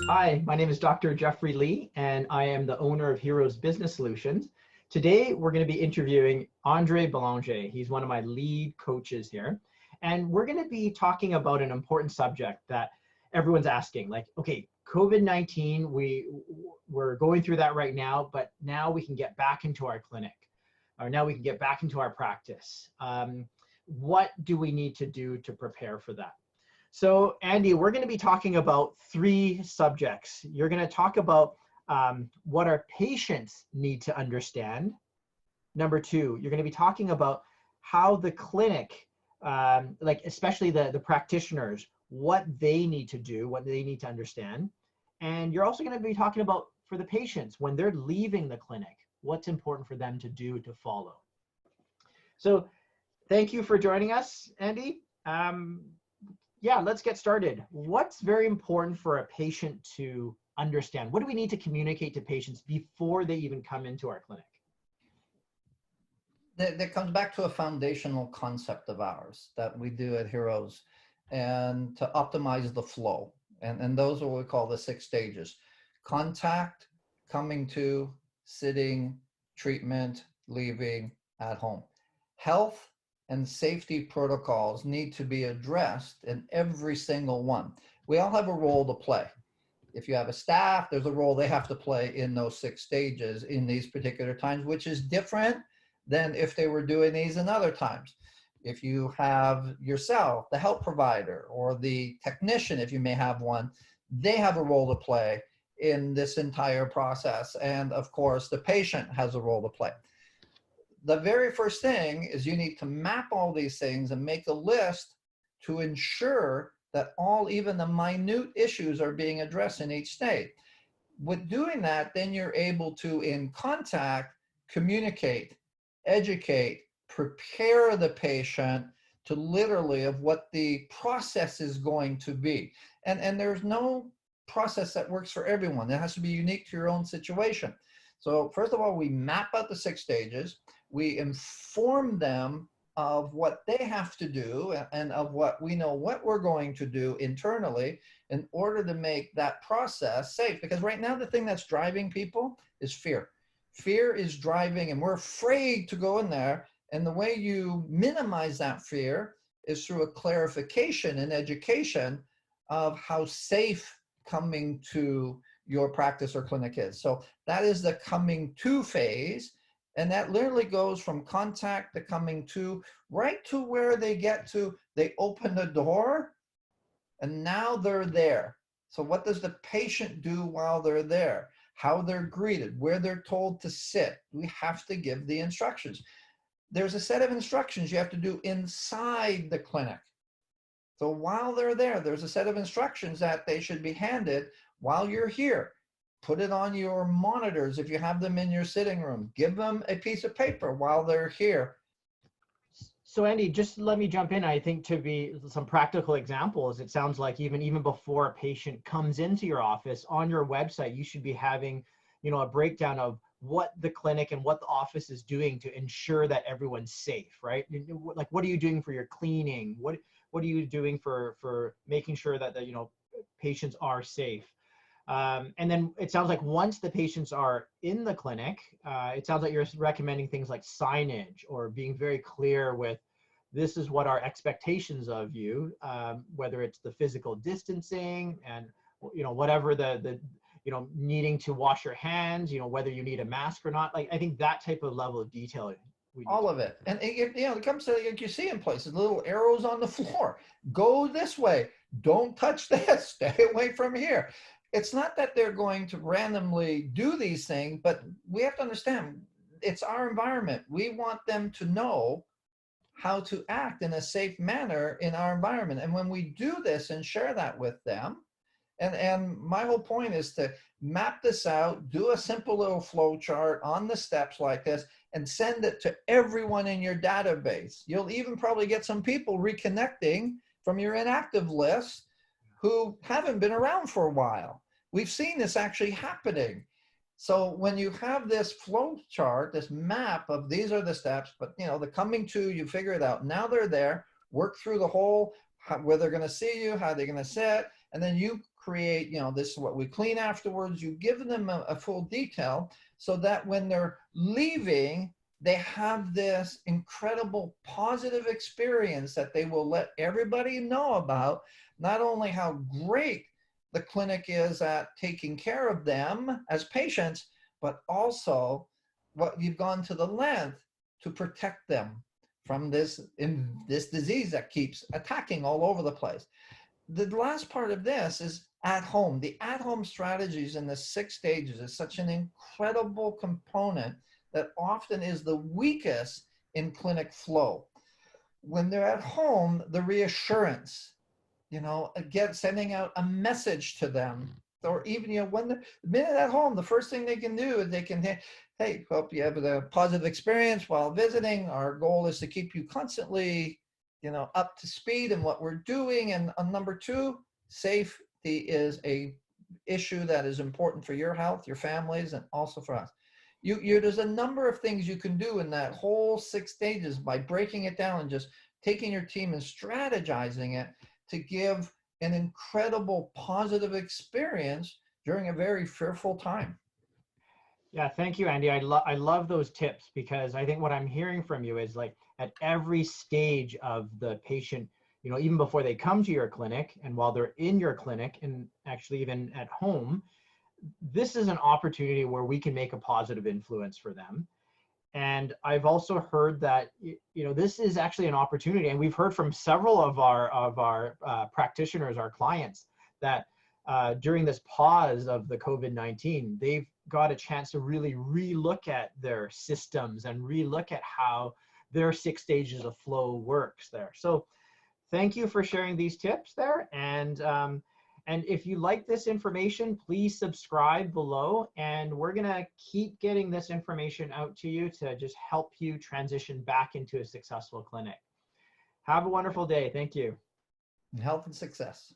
Hi, my name is Dr. Jeffrey Lee, and I am the owner of Heroes Business Solutions. Today, we're going to be interviewing Andy Belanger. He's one of my lead coaches here. And we're going to be talking about an important subject that everyone's asking. Like, okay, COVID-19, we're going through that right now, but now we can get back into our clinic, or now we can get back into our practice. What do we need to do to prepare for that? So Andy, we're going to be talking about three subjects. You're going to talk about what our patients need to understand. Number two, you're going to be talking about how the clinic, like especially the practitioners, what they need to do, what they need to understand. And you're also going to be talking about for the patients, when they're leaving the clinic, what's important for them to do to follow. So thank you for joining us, Andy. Yeah, let's get started. What's very important for a patient to understand? What do we need to communicate to patients before they even come into our clinic? That comes back to a foundational concept of ours that we do at Heroes, and to optimize the flow. And those are what we call the 6 stages: contact, coming to, sitting, treatment, leaving, at home. Health and safety protocols need to be addressed in every single one. We all have a role to play. If you have a staff, there's a role they have to play in those 6 stages in these particular times, which is different than if they were doing these in other times. If you have yourself, the health provider, or the technician, if you may have one, they have a role to play in this entire process. And of course, the patient has a role to play. The very first thing is you need to map all these things and make a list to ensure that even the minute issues are being addressed in each state. With doing that, then you're able to, in contact, communicate, educate, prepare the patient to literally of what the process is going to be. And there's no process that works for everyone. It has to be unique to your own situation. So first of all, we map out the 6 stages. We inform them of what they have to do and of what we know what we're going to do internally in order to make that process safe. Because right now, the thing that's driving people is fear. Fear is driving, and we're afraid to go in there. And the way you minimize that fear is through a clarification and education of how safe coming to your practice or clinic is. So that is the coming to phase. And that literally goes from contact to coming to, right to where they get to, they open the door and now they're there. So what does the patient do while they're there? How they're greeted, where they're told to sit. We have to give the instructions. There's a set of instructions you have to do inside the clinic. So while they're there, there's a set of instructions that they should be handed while you're here. Put it on your monitors if you have them in your sitting room. Give them a piece of paper while they're here. So Andy, just let me jump in. I think to be some practical examples, it sounds like even before a patient comes into your office, on your website, you should be having, a breakdown of what the clinic and what the office is doing to ensure that everyone's safe, right? Like, what are you doing for your cleaning? What are you doing for making sure that patients are safe? And then it sounds like once the patients are in the clinic, it sounds like you're recommending things like signage or being very clear with, this is what our expectations of you, whether it's the physical distancing and, whatever the needing to wash your hands, whether you need a mask or not. Like, I think that type of level of detail. All of it. And it comes to, like you see in places, little arrows on the floor. Go this way. Don't touch this. Stay away from here. It's not that they're going to randomly do these things, but we have to understand it's our environment. We want them to know how to act in a safe manner in our environment. And when we do this and share that with them, and my whole point is to map this out, do a simple little flow chart on the steps like this, and send it to everyone in your database. You'll even probably get some people reconnecting from your inactive list who haven't been around for a while. We've seen this actually happening. So when you have this flow chart, this map of these are the steps, but the coming to, you figure it out. Now they're there, work through the whole, where they're going to see you, how they're going to sit, and then you create, this is what we clean afterwards. You give them a full detail so that when they're leaving, they have this incredible positive experience that they will let everybody know about, not only how great the clinic is at taking care of them as patients, but also what you've gone to the length to protect them from this disease that keeps attacking all over the place. The last part of this is at home. The at-home strategies in the 6 stages is such an incredible component that often is the weakest in clinic flow. When they're at home, the reassurance, again, sending out a message to them, or even, when the minute at home, the first thing they can do is they can, hey, hope you have a positive experience while visiting. Our goal is to keep you constantly, up to speed in what we're doing. And number 2, safety is a issue that is important for your health, your families, and also for us. There's a number of things you can do in that whole 6 stages by breaking it down and just taking your team and strategizing it to give an incredible positive experience during a very fearful time. Yeah, thank you, Andy. I love those tips, because I think what I'm hearing from you is, like, at every stage of the patient, even before they come to your clinic and while they're in your clinic, and actually even at home, this is an opportunity where we can make a positive influence for them. And I've also heard that, this is actually an opportunity, and we've heard from several of our practitioners, our clients, that during this pause of the COVID-19, they've got a chance to really relook at their systems and relook at how their 6 stages of flow works there. So thank you for sharing these tips there. And if you like this information, please subscribe below, and we're gonna keep getting this information out to you to just help you transition back into a successful clinic. Have a wonderful day. Thank you. Health and success.